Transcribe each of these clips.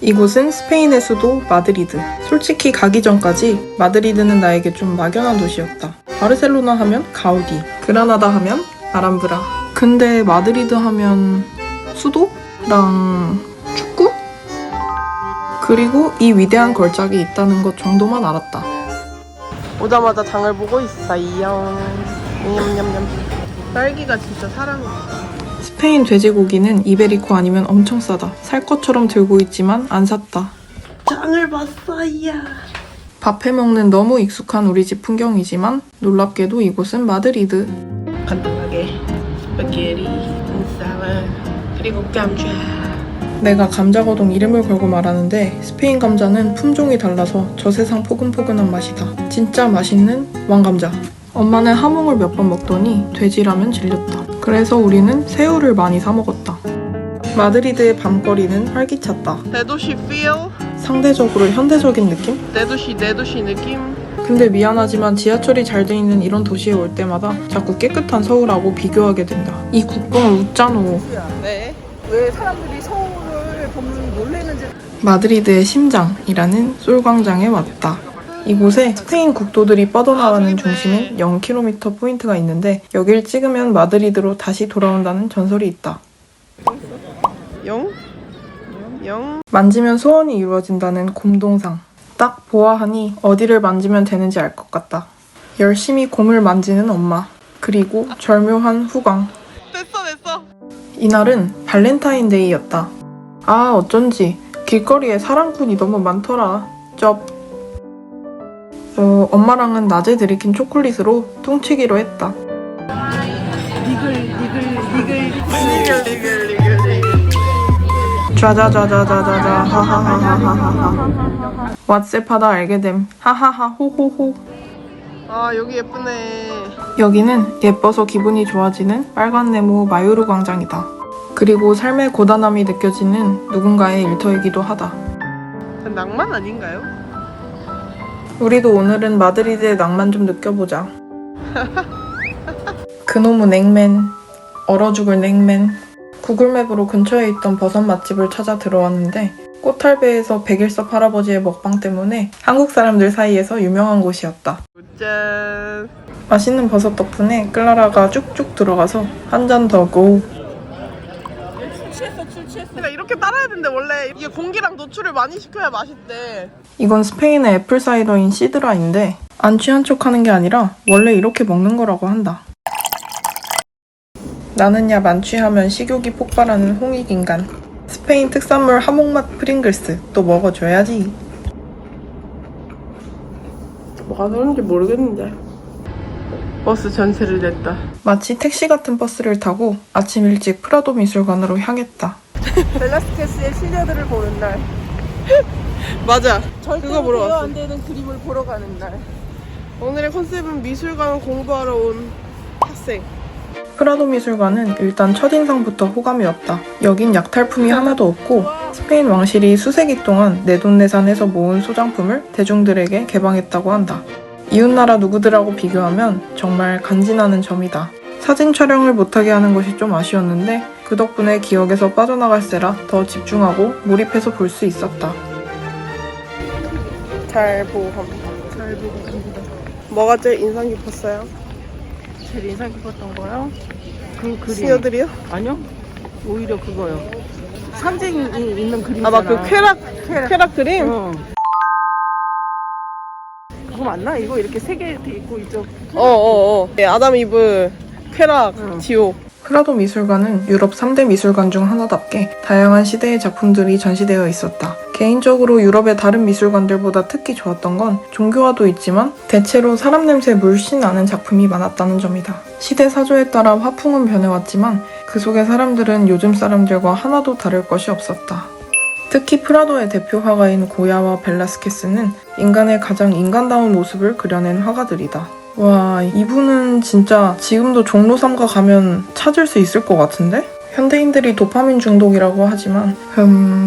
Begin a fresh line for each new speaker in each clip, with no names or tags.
이곳은 스페인의 수도 마드리드. 솔직히 가기 전까지 마드리드는 나에게 좀 막연한 도시였다. 바르셀로나 하면 가우디, 그라나다 하면 아람브라. 근데 마드리드 하면 수도랑 축구? 그리고 이 위대한 걸작이 있다는 것 정도만 알았다. 오자마자 장을 보고 있어요. 냠냠냠. 딸기가 진짜 사랑이야. 스페인 돼지고기는 이베리코 아니면 엄청 싸다. 살 것처럼 들고 있지만 안 샀다. 장을 봤어요. 밥 해먹는 너무 익숙한 우리 집 풍경이지만 놀랍게도 이곳은 마드리드. 간단하게 스파게티, 쌀, 그리고 감자. 내가 감자거동 이름을 걸고 말하는데 스페인 감자는 품종이 달라서 저세상 포근포근한 맛이다. 진짜 맛있는 왕감자. 엄마는 하몽을 몇 번 먹더니 돼지라면 질렸다. 그래서 우리는 새우를 많이 사 먹었다. 마드리드의 밤거리는 활기찼다. 내 도시 feel? 상대적으로 현대적인 느낌? 내 도시 느낌? 근데 미안하지만 지하철이 잘 돼 있는 이런 도시에 올 때마다 자꾸 깨끗한 서울하고 비교하게 된다. 이 국뽕을 웃잖아.
네. 왜 사람들이 서울을 보면 놀래는지.
마드리드의 심장이라는 솔광장에 왔다. 이곳에 스페인 국도들이 뻗어나가는 중심인 0km 포인트가 있는데 여길 찍으면 마드리드로 다시 돌아온다는 전설이 있다. 영? 만지면 소원이 이루어진다는 곰동상. 딱 보아하니 어디를 만지면 되는지 알 것 같다. 열심히 곰을 만지는 엄마. 그리고 절묘한 후광. 됐어. 이날은 발렌타인데이였다. 아 어쩐지 길거리에 사랑꾼이 너무 많더라. 엄마랑은 낮에 들이킨 초콜릿으로 뚱치기로 했다. 좌자자자자자자 하하하하하하. 왓츠앱하다 알게됨. 하하하 호호호. 아 여기 예쁘네. 여기는 예뻐서 기분이 좋아지는 빨간 네모 마요르 광장이다. 그리고 삶의 고단함이 느껴지는 누군가의 일터이기도 하다. 낭만 아닌가요? 우리도 오늘은 마드리드의 낭만 좀 느껴보자. 그놈의 냉면, 얼어 죽을 냉면. 구글맵으로 근처에 있던 버섯 맛집을 찾아 들어왔는데 꽃할배에서 백일섭 할아버지의 먹방 때문에 한국 사람들 사이에서 유명한 곳이었다. 짠! 맛있는 버섯 덕분에 클라라가 쭉쭉 들어가서 한 잔 더 고. 술 취했어. 그러니까 이렇게 따라야 된대 원래. 이게 공기랑 노출을 많이 시켜야 맛있대. 이건 스페인의 애플사이더인 시드라인데 안 취한 척 하는 게 아니라 원래 이렇게 먹는 거라고 한다. 나는야 만취하면 식욕이 폭발하는 홍익인간. 스페인 특산물 하몽맛 프링글스 또 먹어줘야지. 뭐가 그런지 모르겠는데. 버스 전세를 냈다. 마치 택시 같은 버스를 타고 아침 일찍 프라도 미술관으로 향했다.
벨라스케스의 실력들을 보는 날.
맞아.
그거 보러 왔어. 안 되는 그림을 보러 가는 날.
오늘의 컨셉은 미술관 공부하러 온 학생. 프라도 미술관은 일단 첫인상부터 호감이었다. 여긴 약탈품이 하나도 없고 스페인 왕실이 수세기 동안 내돈내산해서 모은 소장품을 대중들에게 개방했다고 한다. 이웃나라 누구들하고 비교하면 정말 간지나는 점이다. 사진 촬영을 못하게 하는 것이 좀 아쉬웠는데 그 덕분에 기억에서 빠져나갈세라 더 집중하고 몰입해서 볼 수 있었다. 잘 보고 갑니다. 뭐가 제일 인상 깊었어요?
제일 인상 깊었던 거요? 그 그림.
수녀들이요?
아니요. 오히려 그거요. 상징이 있는 그림이잖아.
아, 막 그 쾌락 그림?
그거 맞나? 이거 이렇게 세 개 이렇게 있고 이쪽.
네, 아담 이브, 쾌락, 지옥. 프라도 미술관은 유럽 3대 미술관 중 하나답게 다양한 시대의 작품들이 전시되어 있었다. 개인적으로 유럽의 다른 미술관들보다 특히 좋았던 건 종교화도 있지만 대체로 사람 냄새 물씬 나는 작품이 많았다는 점이다. 시대 사조에 따라 화풍은 변해왔지만 그 속의 사람들은 요즘 사람들과 하나도 다를 것이 없었다. 특히 프라도의 대표 화가인 고야와 벨라스케스는 인간의 가장 인간다운 모습을 그려낸 화가들이다. 와, 이분은 진짜 지금도 종로 3가 가면 찾을 수 있을 것 같은데? 현대인들이 도파민 중독이라고 하지만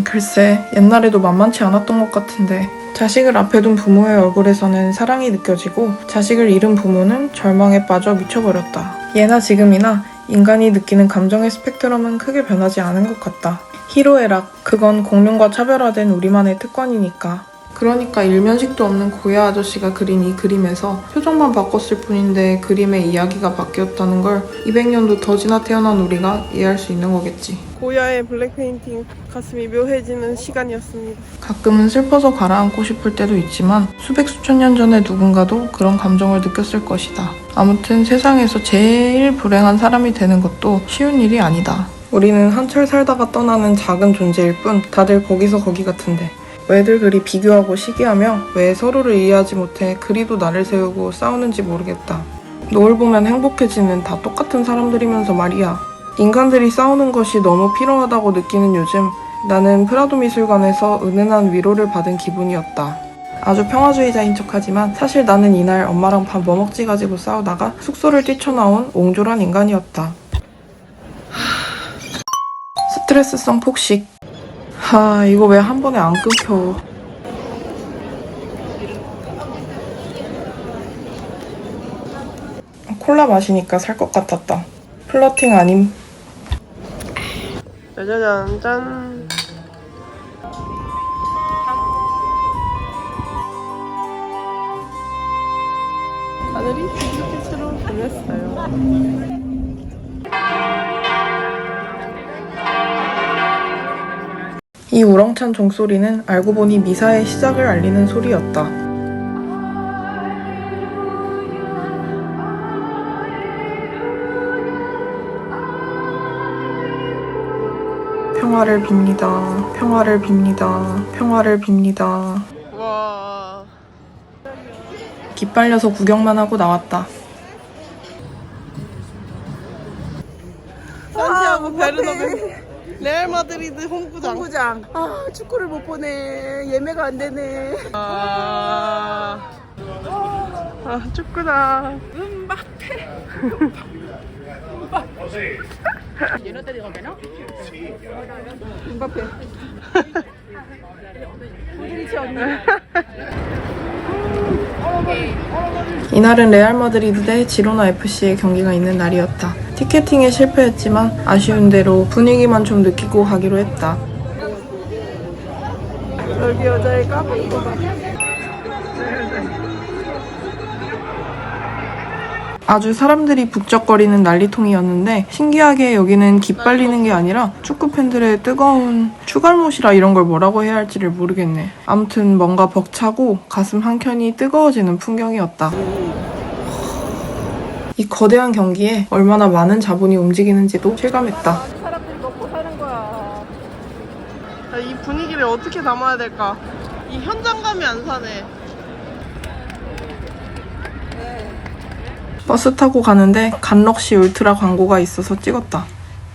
글쎄 옛날에도 만만치 않았던 것 같은데 자식을 앞에 둔 부모의 얼굴에서는 사랑이 느껴지고 자식을 잃은 부모는 절망에 빠져 미쳐버렸다. 예나 지금이나 인간이 느끼는 감정의 스펙트럼은 크게 변하지 않은 것 같다. 희로애락, 그건 공룡과 차별화된 우리만의 특권이니까. 그러니까 일면식도 없는 고야 아저씨가 그린 이 그림에서 표정만 바꿨을 뿐인데 그림의 이야기가 바뀌었다는 걸 200년도 더 지나 태어난 우리가 이해할 수 있는 거겠지.
고야의 블랙 페인팅, 가슴이 묘해지는 시간이었습니다.
가끔은 슬퍼서 가라앉고 싶을 때도 있지만 수백 수천 년 전에 누군가도 그런 감정을 느꼈을 것이다. 아무튼 세상에서 제일 불행한 사람이 되는 것도 쉬운 일이 아니다. 우리는 한철 살다가 떠나는 작은 존재일 뿐 다들 거기서 거기 같은데 왜들 그리 비교하고 시기하며 왜 서로를 이해하지 못해 그리도 나를 세우고 싸우는지 모르겠다. 노을 보면 행복해지는 다 똑같은 사람들이면서 말이야. 인간들이 싸우는 것이 너무 필요하다고 느끼는 요즘 나는 프라도 미술관에서 은은한 위로를 받은 기분이었다. 아주 평화주의자인 척하지만 사실 나는 이날 엄마랑 밥 뭐 먹지 가지고 싸우다가 숙소를 뛰쳐나온 옹졸한 인간이었다. 스트레스성 폭식. 이거 왜 한 번에 안 끊겨. 콜라 마시니까 살 것 같았다. 플러팅 아님.
짜자잔. 하늘이 핑크빛으로 변했어요.
이 우렁찬 종소리는 알고 보니 미사의 시작을 알리는 소리였다. 평화를 빕니다. 평화를 빕니다. 평화를 빕니다.
와.
기빨려서 구경만 하고 나왔다.
산티아고 베르나베 레알 마드리드 홈구장. 아, 축구를 못 보네. 예매가 안 되네. 축구다. 음바페.
이날은 레알 마드리드 대 지로나 FC의 경기가 있는 날이었다. 티켓팅에 실패했지만 아쉬운 대로 분위기만 좀 느끼고 가기로 했다.
여기 여자의 까불 거다.
아주 사람들이 북적거리는 난리통이었는데 신기하게 여기는 기빨리는 게 아니라 축구 팬들의 뜨거운 추갈못이라 이런 걸 뭐라고 해야 할지를 모르겠네. 아무튼 뭔가 벅차고 가슴 한켠이 뜨거워지는 풍경이었다. 이 거대한 경기에 얼마나 많은 자본이 움직이는지도 실감했다.
사람들이 먹고 사는 거야. 이 분위기를 어떻게 담아야 될까? 이 현장감이 안 사네.
버스 타고 가는데 간럭시 울트라 광고가 있어서 찍었다.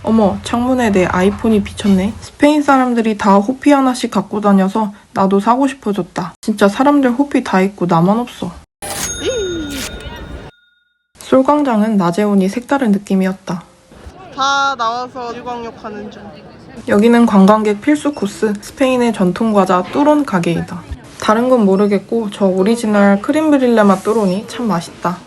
어머, 창문에 내 아이폰이 비쳤네. 스페인 사람들이 다 호피 하나씩 갖고 다녀서 나도 사고 싶어졌다. 진짜 사람들 호피 다 있고 나만 없어. 솔광장은 낮에 오니 색다른 느낌이었다.
다 나와서 일광욕 하는 중.
여기는 관광객 필수 코스 스페인의 전통 과자 뚜론 가게이다. 다른 건 모르겠고 저 오리지널 크림 브릴레 맛 뚜론이 참 맛있다.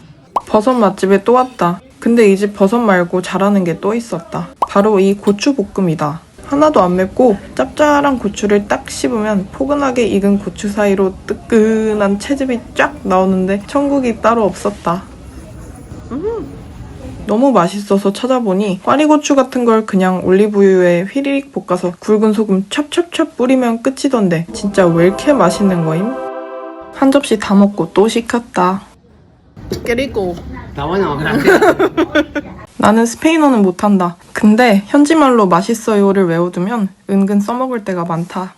버섯 맛집에 또 왔다. 근데 이 집 버섯 말고 잘하는 게 또 있었다. 바로 이 고추 볶음이다. 하나도 안 맵고 짭짤한 고추를 딱 씹으면 포근하게 익은 고추 사이로 뜨끈한 채즙이 쫙 나오는데 천국이 따로 없었다. 너무 맛있어서 찾아보니 꽈리고추 같은 걸 그냥 올리브유에 휘리릭 볶아서 굵은 소금 찹찹찹 뿌리면 끝이던데 진짜 왜 이렇게 맛있는 거임? 한 접시 다 먹고 또 시켰다.
그리고
나는 스페인어는 못한다. 근데 현지말로 맛있어요를 외워두면 은근 써먹을 때가 많다.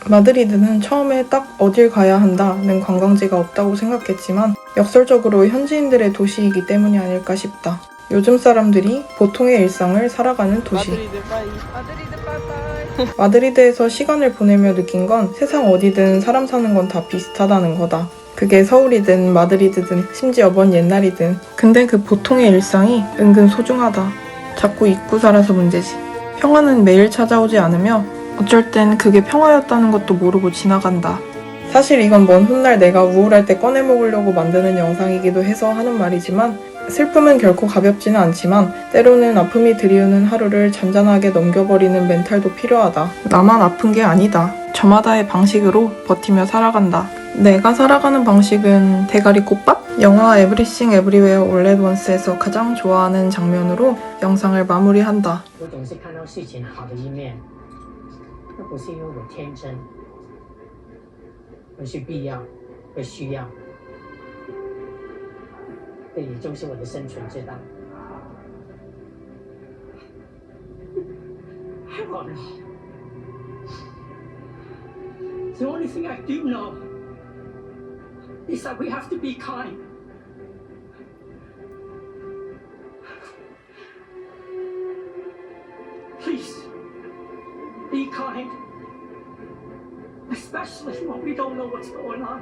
마드리드는 처음에 딱 어딜 가야 한다는 관광지가 없다고 생각했지만 역설적으로 현지인들의 도시이기 때문이 아닐까 싶다. 요즘 사람들이 보통의 일상을 살아가는 도시.
마드리드 빠이빠이.
마드리드에서 시간을 보내며 느낀 건 세상 어디든 사람 사는 건 다 비슷하다는 거다. 그게 서울이든 마드리드든 심지어 먼 옛날이든. 근데 그 보통의 일상이 은근 소중하다. 자꾸 잊고 살아서 문제지. 평화는 매일 찾아오지 않으며 어쩔 땐 그게 평화였다는 것도 모르고 지나간다. 사실 이건 먼 훗날 내가 우울할 때 꺼내 먹으려고 만드는 영상이기도 해서 하는 말이지만 슬픔은 결코 가볍지는 않지만 때로는 아픔이 들이우는 하루를 잔잔하게 넘겨버리는 멘탈도 필요하다. 나만 아픈 게 아니다. 저마다의 방식으로 버티며 살아간다. 내가 살아가는 방식은 대가리 꽃밥? 영화 에브리싱 에브리웨어 올 at once에서 가장 좋아하는 장면으로 영상을 마무리한다.
我总是看到事情好的一面，那不是因为我天真，而是必要和需要。这也就是我的生存之道。Ronald, the only thing I do know is that we have to be kind. Please, be kind. Especially when we don't know what's going on.